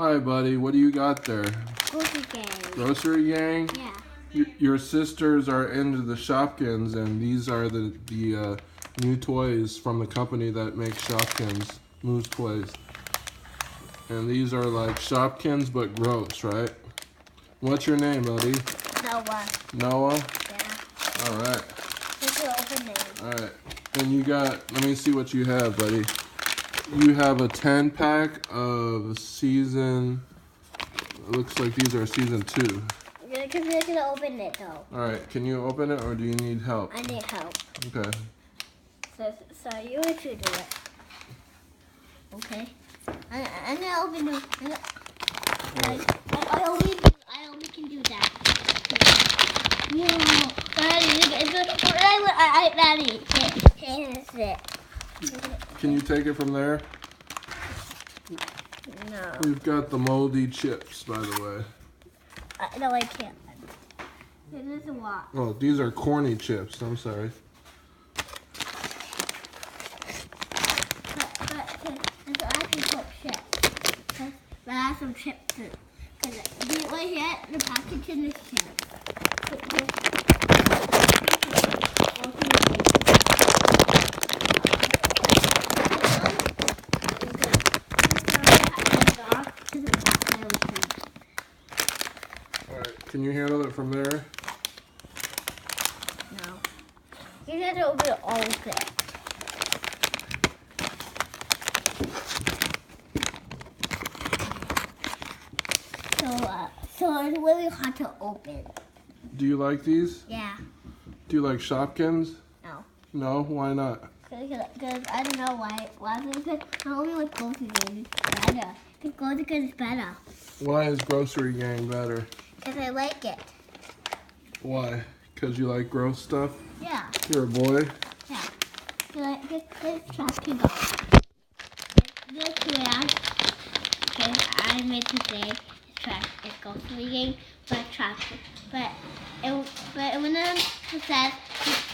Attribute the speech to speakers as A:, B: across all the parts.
A: Hi, buddy. What do you got there?
B: Grossery Gang.
A: Grossery Gang?
B: Yeah.
A: Your sisters are into the Shopkins, and these are the new toys from the company that makes Shopkins, Moose Toys. And these are like Shopkins, but gross, right? What's your name, buddy?
B: Noah.
A: Noah?
B: Yeah.
A: All right.
B: This is open name.
A: All right. And you got, let me see what you have, buddy. You have a 10-pack of season, it looks like these are season 2.
B: Yeah, because we're going to open it, though.
A: All right. Can you open it, or do you need help?
B: I need help.
A: Okay.
B: So you should do it. Okay. I'm going to open it. I only can do that. No. Daddy, here's it.
A: Can you take it from there?
B: No.
A: We've got the moldy chips, by the way.
B: No, I can't. This is a lot.
A: Oh, these are corny chips. I'm sorry.
B: But I can put chips. But I have some chips too. Because right here, the package in this chip.
A: Alright, can you handle it from there?
B: No. You have to open it all of it. So it's really hard to open.
A: Do you like these?
B: Yeah.
A: Do you like Shopkins?
B: No.
A: No? Why not?
B: Because I don't know why. Because I only like Grossery Gang better. Because Grossery Gang is better.
A: Why is Grossery Gang better?
B: Because I like it.
A: Why? Because you like gross stuff?
B: Yeah.
A: You're a boy?
B: Yeah. Let's trash to go. This trash. Because I meant to say it's trash. It's Grossery Gang, but trash. But when it says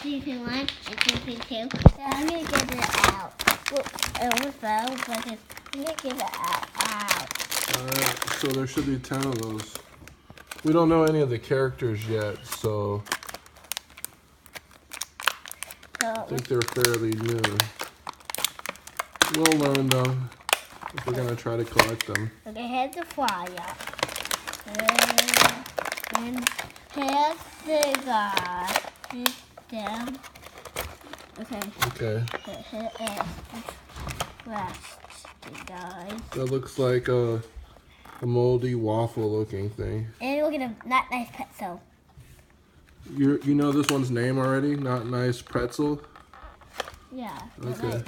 B: season 1 and season 2, then I'm gonna get it out. Well, it almost fell, but I'm gonna get it out.
A: Alright, so there should be 10 of those. We don't know any of the characters yet, so I think they're fairly new. We'll learn them if we're going to try to collect them.
B: Okay, here's the flyer. And here's the guy. Here's them. Okay.
A: Okay.
B: Here is the rest, guys.
A: That looks like a moldy waffle looking thing.
B: And we're gonna not nice pretzel.
A: You know this one's name already? Not Nice Pretzel?
B: Yeah.
A: Okay.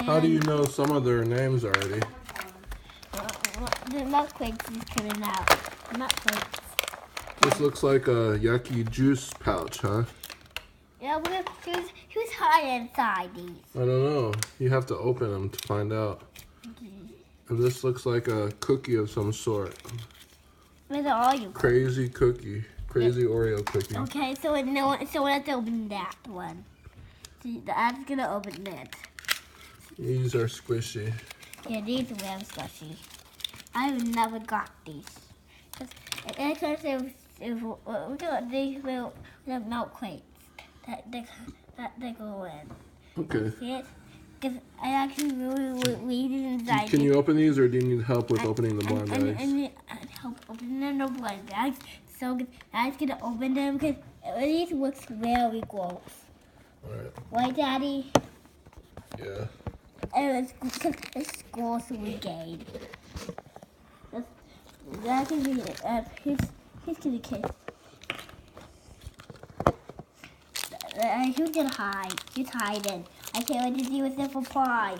A: How do you know some of their names already?
B: The milk crates is coming out. Milk crates.
A: This looks like a yucky juice pouch, huh?
B: Yeah, who's hiding inside these?
A: I don't know. You have to open them to find out. And this looks like a cookie of some sort.
B: Where's all you?
A: Crazy cookie. Crazy Oreo cookie.
B: Okay, so let's open that one. See, I'm gonna open it.
A: These are squishy.
B: Yeah, these are very squishy. I've never got these. Because we got these little milk crates that they go in.
A: Okay.
B: See it? Because I actually really read it inside.
A: Can you open these, or do you need help with opening the blind bags?
B: I need help opening the blind bags. So I'm gonna open them because these looks very gross.
A: Alright.
B: Right, Daddy?
A: Yeah.
B: And it's Grossery Gang. That can be it. He's gonna kiss. Who's gonna hide? He's hiding. I can't wait to see what's in for prize.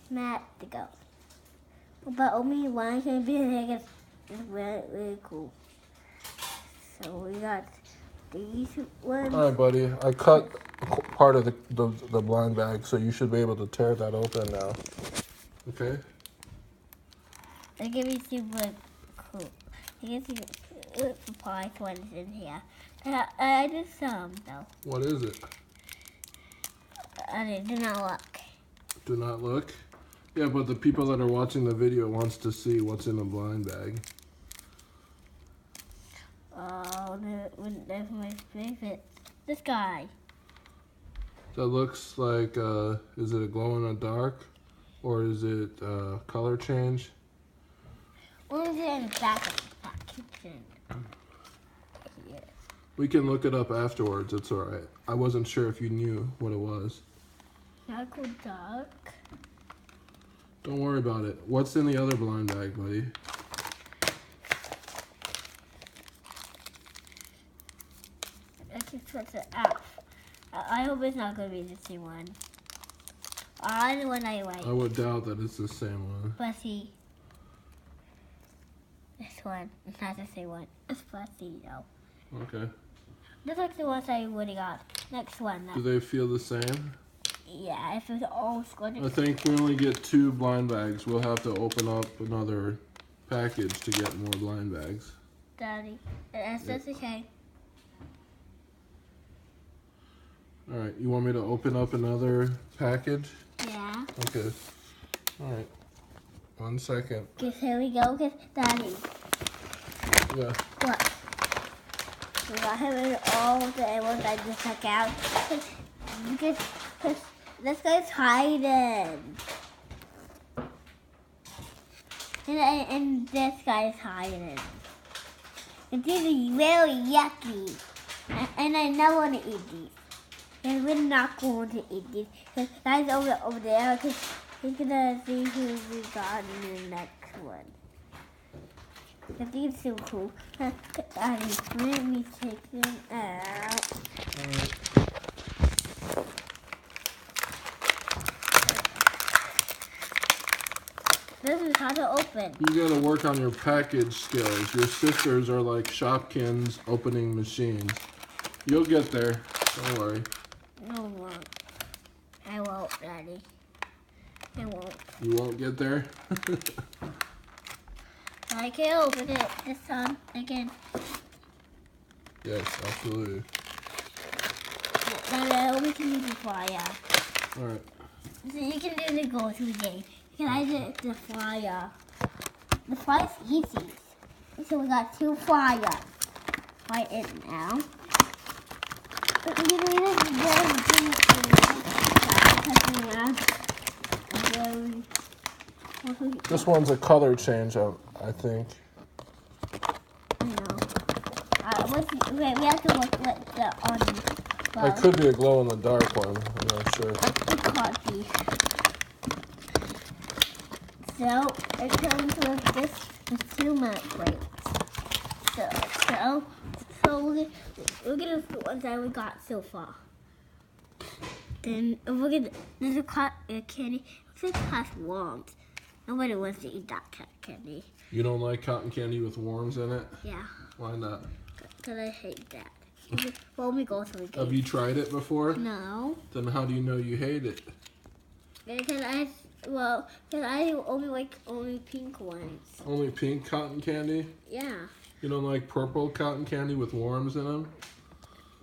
B: Matt, to go. But only one can be there. It's really, really cool. So we got these ones.
A: Alright, buddy. I cut part of the blind bag, so you should be able to tear that open now. Okay?
B: They're gonna be super cool. You can see the surprise ones in here. I just saw them though.
A: What is it?
B: I do not look.
A: Do not look. Yeah, but the people that are watching the video wants to see what's in a blind bag.
B: Oh, that's my favorite. This guy.
A: That looks like, is it a glow in the dark? Or is it color change?
B: What is it in the back of the kitchen? Yes.
A: We can look it up afterwards, it's alright. I wasn't sure if you knew what it was.
B: Dark or dark?
A: Don't worry about it. What's in the other blind bag, buddy?
B: Let's just put it out. I hope it's not going to be the same one. I the one I like.
A: I would doubt that it's the same one.
B: Fussy. This one. It's not the same one. It's fussy though.
A: Okay.
B: This like the ones I already got. Next one.
A: Do they feel the same?
B: Yeah, if it's all squished.
A: I think we only get 2 blind bags. We'll have to open up another package to get more blind bags.
B: Daddy, that's okay.
A: Alright, you want me to open up another package?
B: Yeah.
A: Okay. Alright. 1 second.
B: Cause here we go. Cause Daddy.
A: Yeah.
B: What? We got him in all the ones I just took out. Because this guy's hiding. And this guy's hiding. And these are very yucky. And I never want to eat these. And we're not going to eat these. Because guy's over there. Because he's going to see who we got in the next one. I think it's so cool. Daddy, let me take them out.
A: Alright.
B: This is how to open.
A: You gotta work on your package skills. Your sisters are like Shopkins opening machines. You'll get there. Don't worry.
B: No, I won't. I won't, Daddy. I won't.
A: You won't get there?
B: I can open it this time again.
A: Yes, absolutely.
B: Now we can do the fire.
A: Alright.
B: So you can do the Grossery Gang. Can I do the fire? The fire's easy. So we got 2 fires. Right in now.
A: This one's a color change, I think.
B: I know. We have to look what the on.
A: It could be a glow in the dark one. I'm not sure.
B: It can't be. So it comes with this with 2 milk plates. So we're gonna put the ones that we got so far. Then we're gonna there's a candy. It's like has worms. Nobody wants to eat that candy.
A: You don't like cotton candy with worms in it?
B: Yeah.
A: Why not?
B: Because I hate that. Well, we go through the
A: Have you tried it before?
B: No.
A: Then how do you know you hate it?
B: Because I only like only pink ones.
A: Only pink cotton candy?
B: Yeah.
A: You don't like purple cotton candy with worms in them?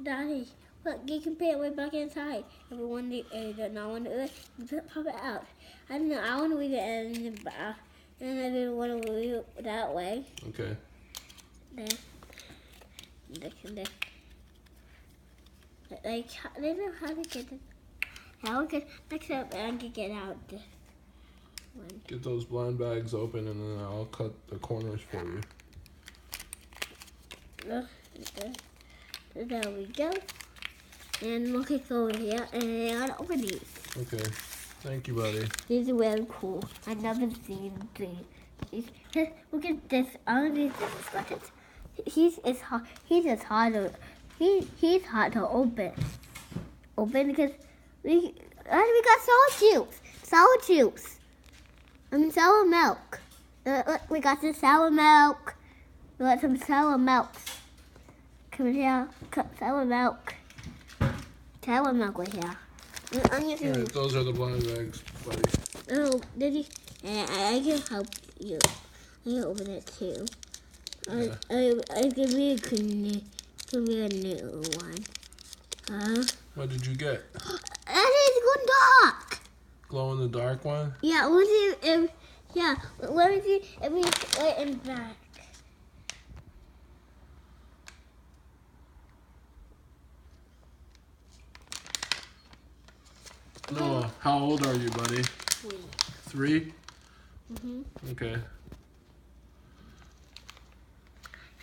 B: Daddy, look, you can put it way back inside. If you want to not want to eat it, you pop it out. I don't know, I want to leave it in the bath. And I didn't want to leave it that way.
A: Okay.
B: There. Like, I don't know how to get it. Now we can, next up, I can get out this one.
A: Get those blind bags open and then I'll cut the corners for you.
B: There we go. And look, it's over here. And I'm gonna open these.
A: Okay. Thank you, buddy.
B: These are really cool. I've never seen these. Look at this. All of these buckets. He's hard to open. Because we got sour juice. Sour milk. We got some sour milk. We got some sour milk. Come here, sour milk. Sour milk right here.
A: Alright, those are the blind bags, buddy.
B: Oh, did you? I can help you. I can open it too. I give me a new one.
A: What did you get?
B: That is good dog.
A: Glow in the dark one?
B: Yeah, let me see if, yeah, let me see if we put it in back.
A: Noah, how old are you, buddy?
B: 3.
A: 3?
B: Mm-hmm.
A: Okay.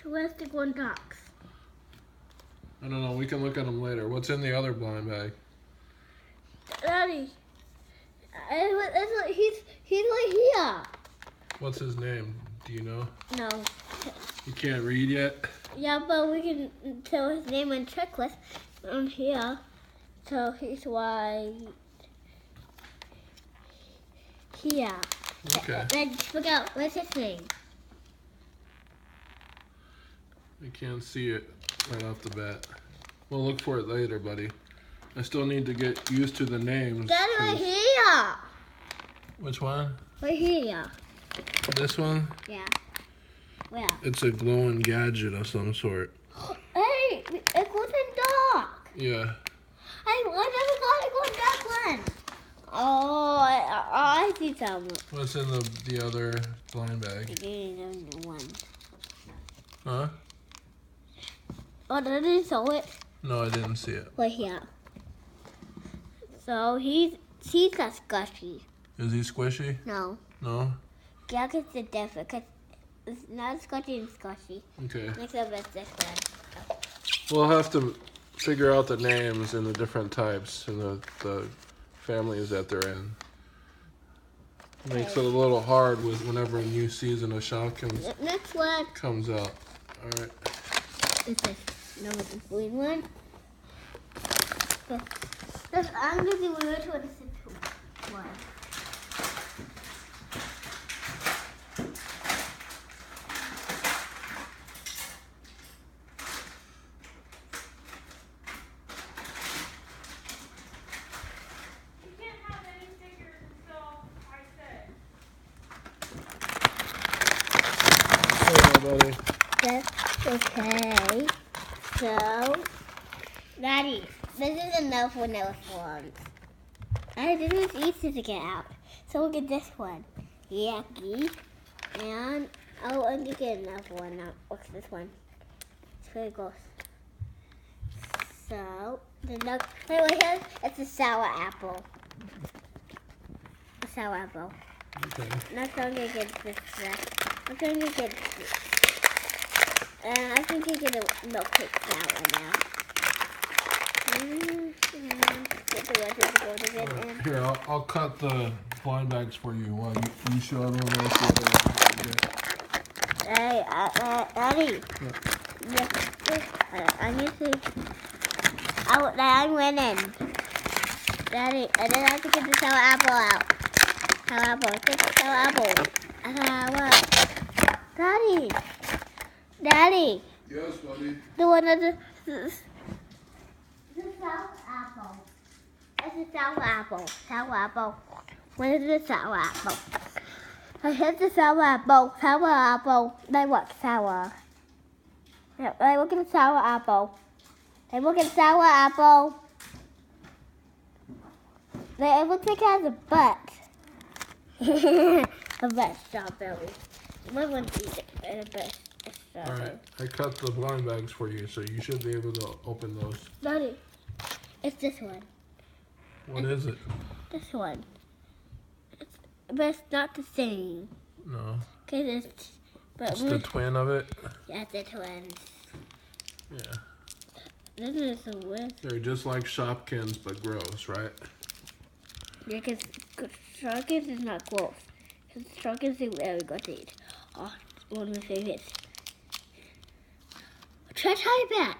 B: So where's the one ducks?
A: I don't know. We can look at them later. What's in the other blind bag?
B: Daddy, he's right here.
A: What's his name? Do you know?
B: No.
A: You can't read yet?
B: Yeah, but we can tell his name and checklist on here. So he's right here.
A: Okay.
B: Let's figure out what's his name.
A: I can't see it right off the bat. We'll look for it later, buddy. I still need to get used to the names.
B: Daddy, right here.
A: Which one?
B: Right here.
A: This one?
B: Yeah. Where?
A: It's a glowing gadget of some sort.
B: Hey, it goes in dark.
A: Yeah.
B: I never got it going dark one. Oh, I see some.
A: What's in the other blind bag?
B: One.
A: Huh?
B: Oh, did you saw it?
A: No, I didn't see it.
B: Right here. So he's a squishy.
A: Is he squishy?
B: No.
A: No?
B: Yeah, because it's different. Because it's not squishy and squishy.
A: Okay.
B: Next up is this one.
A: We'll have to figure out the names and the different types and the families that they're in. Makes it a little hard with whenever a new season of Shopkins
B: Next one
A: comes out. All right.
B: is this. No, it's the green one. I'm going to do which one is the one.
A: Buddy.
B: That's okay. So, Daddy, this is enough for those ones. This is easy to get out. So we'll get this one. Yucky. And I'm going to get another one now. What's this one? It's very gross. So, the next, wait, here, it's a sour apple. A sour apple.
A: Okay.
B: Next I'm going to get this one. I'm going to get this. And I think you get a milkcake sour now. Get the rest of the gold again.
A: Here, I'll cut the blind bags for you while you show everyone else what they have.
B: Hey, Daddy.
A: Yeah.
B: I need to. I'm winning. Daddy, and then I have to get the sour apple out. Sour apple. Get the sour apple. Sour. Daddy. Daddy.
A: Yes, buddy.
B: The one of the sour apple. It's a sour apple. Sour apple. What is the sour apple? I hit the sour apple. Sour apple. They look sour. They look at the sour apple. They look at sour apple. They look like it has a butt. A butt strawberry. My one's eat it. And a butt.
A: All right, I cut the blind bags for you, so you should be able to open those.
B: Daddy, it's this one.
A: What is it?
B: This one. But it's not the same.
A: No.
B: Cause
A: It's the twin of it?
B: Yeah, the twins.
A: Yeah.
B: This is so weird.
A: They're just like Shopkins, but gross, right?
B: Yeah, because Shopkins is not gross. Because Shopkins is very good to eat. Oh, one of my favorites. Trash iPad.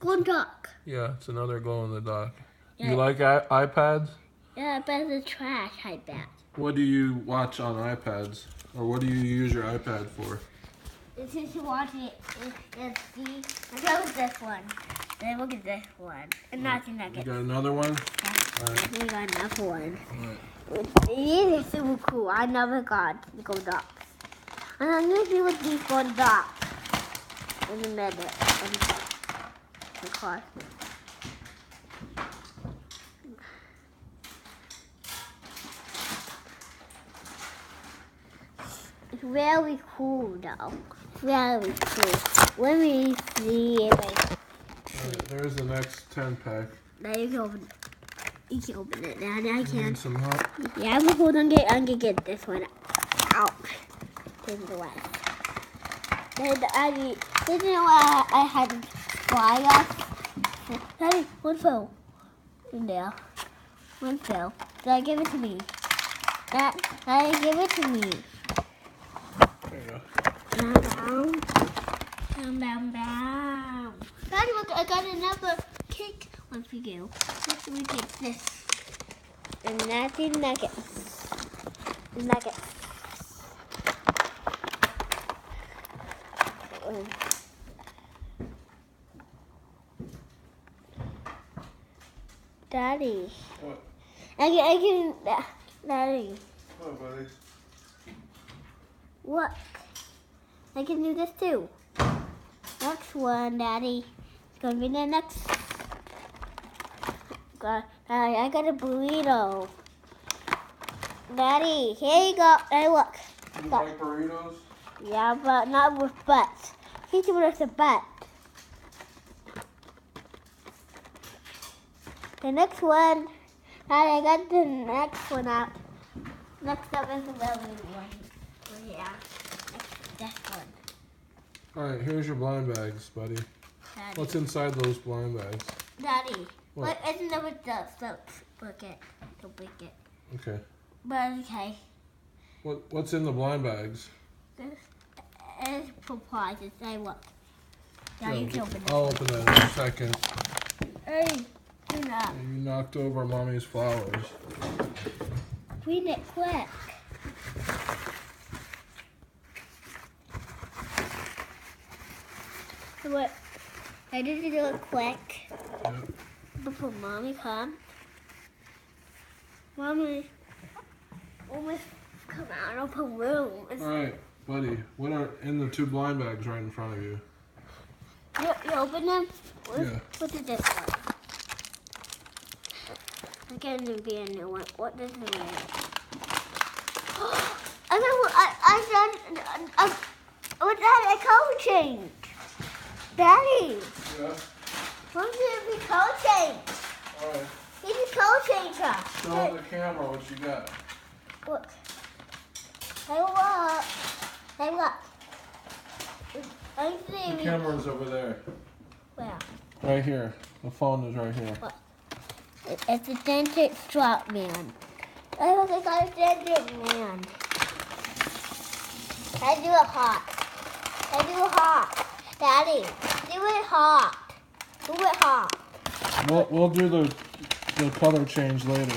B: Golden duck.
A: Yeah, it's another glow in the dark.
B: Yeah.
A: You like iPads?
B: Yeah, but it's a trash iPad.
A: What do you watch on iPads? Or what do you use your iPad for?
B: Since you watch it, let's see. Let's go with this one. Then look at this one. And nothing like
A: You
B: it.
A: got another one?
B: Yeah. We got another one.
A: All right.
B: These are super cool. I never got the gold ducks. And I'm going to see what these gold ducks in a minute. The car. It's very cool though. Very cool. Let me see if
A: Alright, there's the next 10 pack.
B: now you can open it. You can open it now. Now I
A: You
B: can.
A: need some help?
B: Yeah, I'm gonna get this one out. Take the rest. Then didn't know I had to fly off. Daddy, one fell in there. One fell. Daddy, give it to me. Daddy, give it to me.
A: There you go.
B: Down. Daddy, look, I got another cake one for you. Let's we take this. And that's the nuggets. The nuggets. Daddy.
A: What?
B: I can, Daddy.
A: Oh, buddy.
B: What? I can do this too. Next one, Daddy. It's gonna be the next. I got a burrito. Daddy, here you go. Hey, look.
A: You like burritos?
B: Yeah, but not with butts. Here's with a butt. The next one. Daddy, I got the next one out. Next up is the lovely one. Oh, yeah. This one.
A: Alright, here's your blind bags, buddy.
B: Daddy.
A: What's inside those blind bags?
B: Daddy.
A: What?
B: Isn't that what the bucket? The bucket.
A: Okay.
B: But okay.
A: What's in the blind bags?
B: It's surprises. Say look. Now you can open it.
A: I'll open that in a second.
B: Hey, do not.
A: You knocked over Mommy's flowers.
B: Clean it quick. So what? I need to do it quick
A: Yep.
B: before Mommy comes. Mommy, almost come out of her room.
A: Alright, buddy. What are in the 2 blind bags right in front of you?
B: You open them?
A: Yeah.
B: What is this one? I can't even be a new one. What does it mean? What's that? A color change. Daddy,
A: Yeah.
B: what's it be color change?
A: Alright.
B: He's a color changer.
A: Show the camera what you got.
B: Look. Hey, look. Hey, look. I
A: The
B: see.
A: camera's over there.
B: Where?
A: Right here. The phone is right here.
B: It's a dented strap man. I look, I got a dented man. I do it hot. I do it hot. Daddy, do it hot. Do it hot.
A: We'll do the color change later.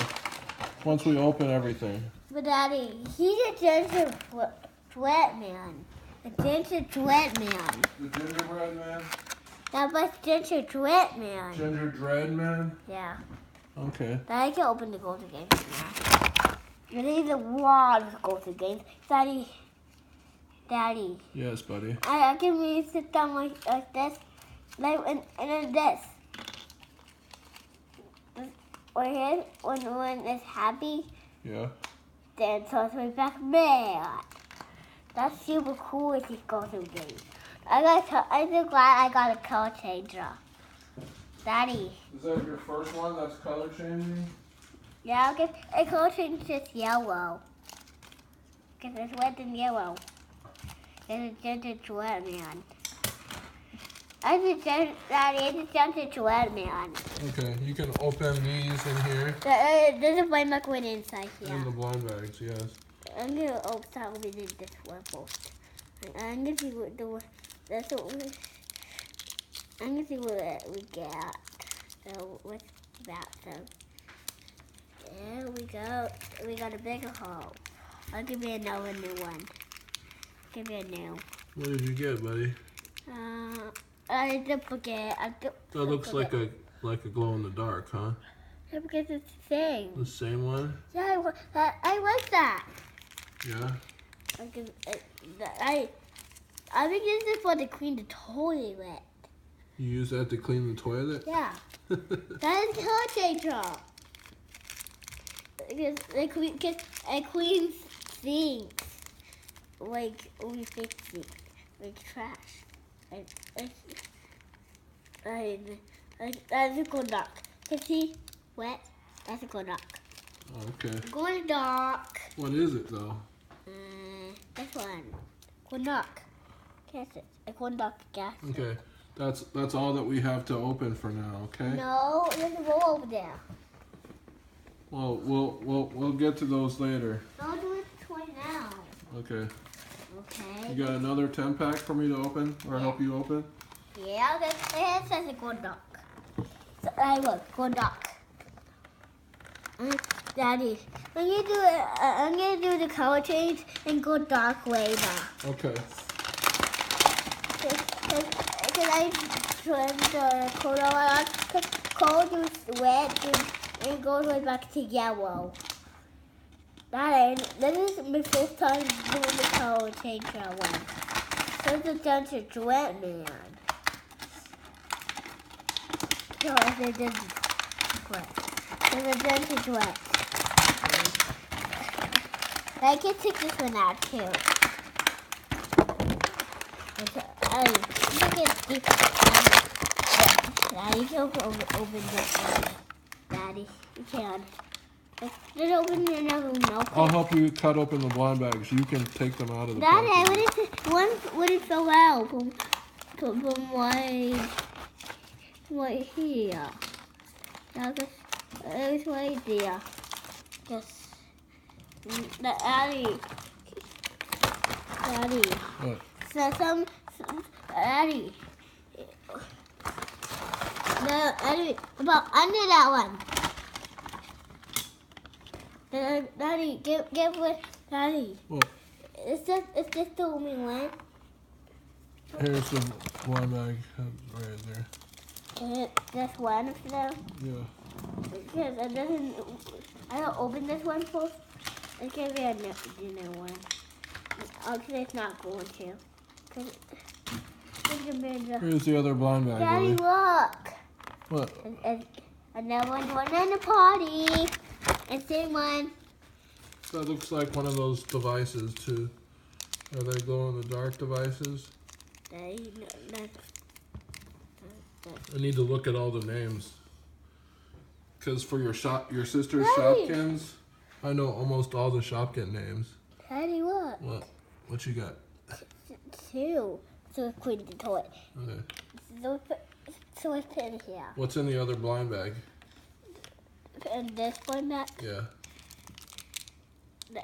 A: Once we open everything.
B: But Daddy, he's a dented sweat man. A dented sweat man.
A: The gingerbread man?
B: That was dented sweat man.
A: Ginger dread man?
B: Yeah.
A: Okay.
B: Daddy can open the golden games now. You need a lot of golden games. Daddy.
A: Yes, buddy.
B: I can really sit down like this, and then this. When it's happy,
A: Yeah.
B: then it turns me back mad. That's super cool with these golden games. I'm so glad I got a color changer. Daddy.
A: Is that your first one that's color changing?
B: Yeah, I'll get a color change is yellow. Because it's red and yellow. There's a ginger sweat man. Daddy, it's a ginger sweat man.
A: Okay, you can open these in here.
B: There's a white liquid inside here.
A: In the blind bags, yes.
B: I'm gonna open this one first. I'm gonna see what that's what I'm gonna see what we get. So what's that? So there we go. We got a bigger hole. I'll give you another new one. Give you a new.
A: What did you get, buddy?
B: I did forget.
A: That looks like a glow in the dark, huh?
B: Yeah, because it's the same.
A: The same one?
B: Yeah, I like that.
A: Yeah.
B: I think this is for to clean the toilet.
A: You use that to clean the toilet?
B: Yeah. That is color changer. Because it cleans sinks. like only 50, like trash. That's a good duck. Can see wet? That's a good duck.
A: Okay.
B: Good duck.
A: What is it though?
B: This one. Good duck. Guess it. A good duck. Guess.
A: Okay. That's all that we have to open for now. Okay.
B: No, there's a roll over there.
A: Well, we'll get to those later.
B: I'll do it right now.
A: Okay.
B: Okay.
A: You got another 10-pack for me to open, or help you open?
B: Yeah, it says a good duck. So I will good duck. Daddy, I'm gonna do the color change and good duck later.
A: Okay.
B: Cause I turned the color on. Cause cold is red and goes right back to yellow. This is my first time doing the color change one. So it's done to Duet Man. No, it's a Duet. It's a done to Duet. I can take this one out too. Daddy, you can open this one. Daddy, you can. Just open another milk.
A: I'll help you cut open the blind bags. You can take them out of the
B: Daddy,
A: package.
B: one wouldn't fall out from right here. That was right there. Just Daddy.
A: What?
B: So Daddy. Daddy, about under that one. Daddy, give it, Daddy.
A: What?
B: It's just the only one.
A: Here's the blind bag right there.
B: This one of them.
A: Yeah.
B: Because I don't open this one first. It's gonna be a new one. Actually, it's not going to.
A: Here's the other blind bag.
B: Daddy,
A: Buddy.
B: look.
A: What?
B: Another one in the party. And same one.
A: That looks like one of those devices too. Are they glow-in-the-dark devices? I need to look at all the names. Because for your sister's Shopkins, I know almost all the Shopkin names.
B: Daddy, look.
A: What you got?
B: 2. So clean the toilet.
A: Okay.
B: So it's in here.
A: What's in the other blind bag?
B: And this one back.
A: Yeah.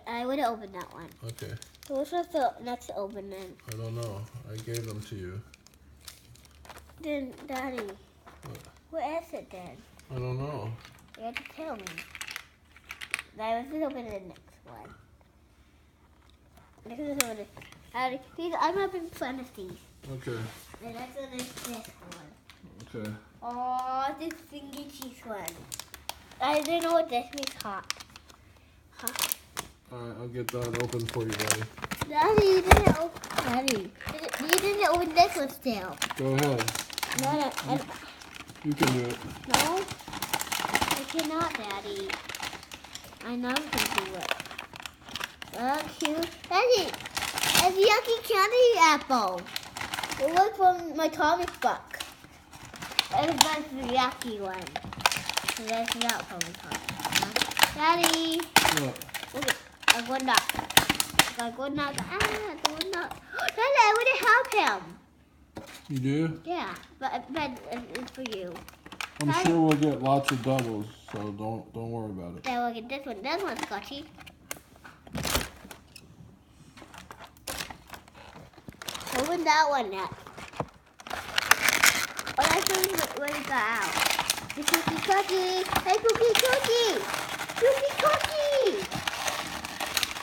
B: I would open that one.
A: Okay.
B: So which was the next opening?
A: I don't know. I gave them to you.
B: Then, Daddy, what is it then?
A: I don't know.
B: You have to tell me. I was just opening the next one. Daddy, I'm having fun of these.
A: Okay.
B: The next one is this one.
A: Okay.
B: Oh, this thingy cheese one. I didn't know what this means. Hot.
A: Alright, I'll get that open for you, buddy.
B: Daddy, you didn't open this one still.
A: Go ahead.
B: No,
A: You can do it.
B: no, I cannot, Daddy. I know you can do it. Cute. Daddy, it's a yucky candy apple. It was from my comic book. And that's the yucky one. So that's not from my comic book. Daddy.
A: What?
B: Look at a good knock. A good knock. Good knock. Daddy, I want to help him.
A: You do?
B: Yeah, but it's for you.
A: I'm sure we'll get lots of doubles, so don't worry about it.
B: Then we'll get this one. This one's scotchy. Open that one next. Oh, that's what we got out. The cookie cookie. Hey, cookie cookie. Cookie cookie.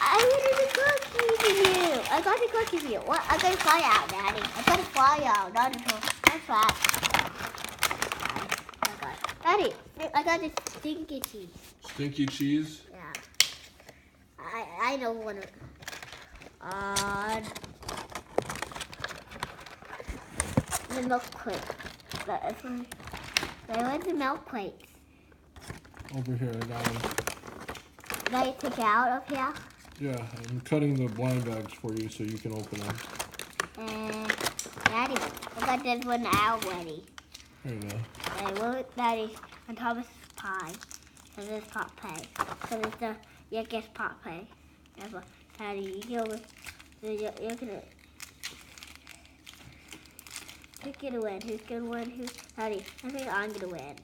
B: I wanted the cookie for you. I got the cookie for you. What? I got to fly out, Daddy. I got to fly out. Not at all. That's right. Daddy, I got this stinky cheese.
A: Stinky cheese?
B: Yeah. I know one of the milk plate. Where's the milk plates?
A: Over here, I got them.
B: Did I take it out of here?
A: Yeah, I'm cutting the blind bags for you so you can open them.
B: Daddy, I got this one out already.
A: There you go.
B: And look, Daddy, on top is pie. So this is pot pie. So it's the youngest pot pie. Ever. Daddy, you're gonna who's gonna win? Who's gonna win? Who's Daddy? I think I'm gonna win.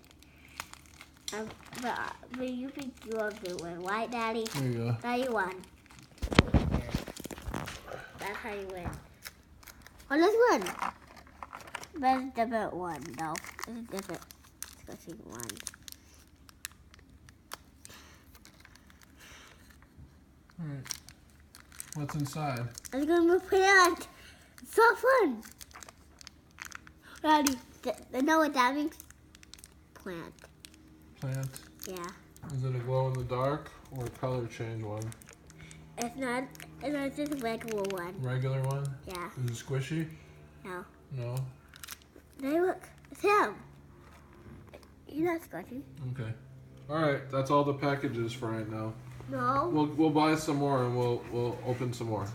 B: But you think you're gonna win, right, Daddy?
A: There you go.
B: Daddy won. That's how you win. Well, this one. That's a different one, though. This is different. Let's go see one.
A: Alright. What's inside?
B: I'm gonna plant. It's so fun. Daddy, you know what that means? Plant.
A: Plant.
B: Yeah.
A: Is it a glow in the dark or a color change one?
B: It's not. It's just a regular one.
A: Regular one?
B: Yeah.
A: Is it squishy?
B: No.
A: No.
B: They look. It's him. He's not scratchy.
A: Okay. Alright, that's all the packages for right now.
B: No.
A: We'll buy some more and we'll open some more.